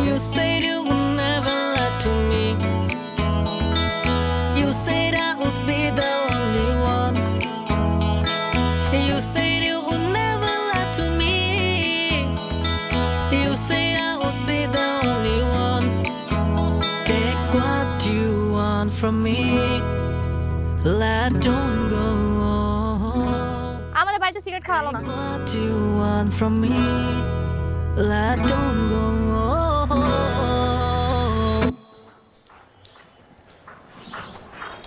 You said you would never lie to me. You said I would be the only one. You said you would never lie to me. You said I would be the only one. Take what you want from me. Let don't go on. আমাদের বাড়িতে cigarette খাওয়ালো না। What you want from me. Let don't go on.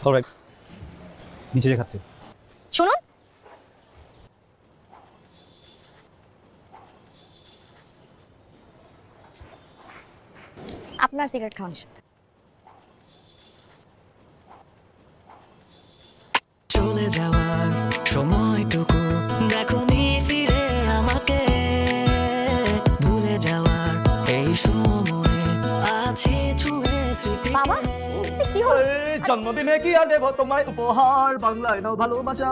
Alright, নিচে দেখাচ্ছি। শুনুন, আপনার cigarette খাওয়ানোর সাথে চলে যাওয়ার সময়টুকু দেখনি ফিরে আমাকে, ভুলে যাওয়ার এই সময় আছে ছুঁয়ে স্মৃতি। বাবা কি হলো? জন্মদিনে কি আর দেব তোমায় উপহার, বাংলায় নাও ভালোবাসা,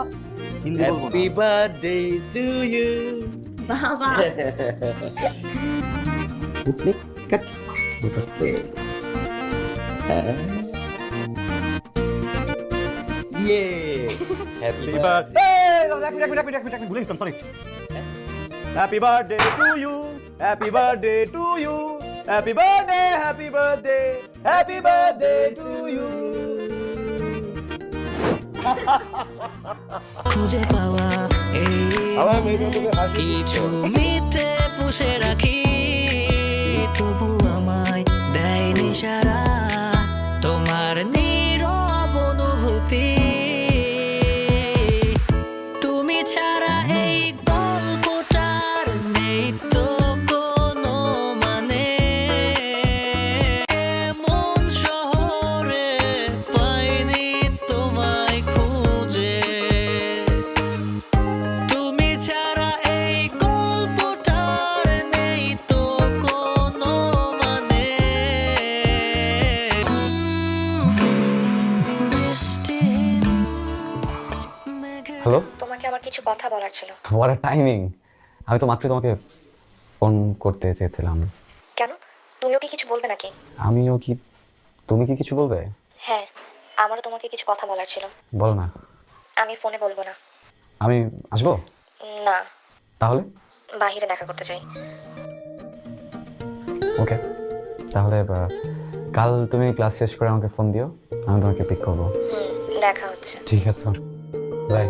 হিন্দি বলবো না। Happy birthday to you. বাবা উঠলে কাট উঠতে। ইয়ে হ্যাপি বার্থডে। ভুলে গেছিলাম, sorry. Happy birthday to you, happy birthday to you, happy birthday, happy birthday, happy birthday to you. খুঁজে পাওয়া এই কিছু মিথ্যে পুষে রাখি, তবু আমায় দেয়নি সারা তোমার নীরব অনুভূতি। তুমি ছাড়া এই গল্পটার নেই তো কোনো মানে, মন শহরে পাইনি তোমায় খুঁজে। তুমি ছাড়া এই গল্পটার নেই তো কোনো মানে। হ্যালো, তোমাকে আমার কিছু কথা বলার ছিল। What a timing! আমি তো মাত্র তোমাকে ফোন করতে চেয়েছিলাম। কেন, তুমিও কি কিছু বলবে নাকি? আমিও কি, তুমি কি কিছু বলবে? হ্যাঁ, আমারও তোমাকে কিছু কথা বলার ছিল। বলো না। আমি ফোনে বলবো না। আমি আসবো? না, তাহলে বাইরে দেখা করতে চাই। ওকে, তাহলে কাল তুমি ক্লাস শেষ করে আমাকে ফোন দিও, আমি তোমাকে পিক করবো। দেখা হচ্ছে। ঠিক আছে, বাই।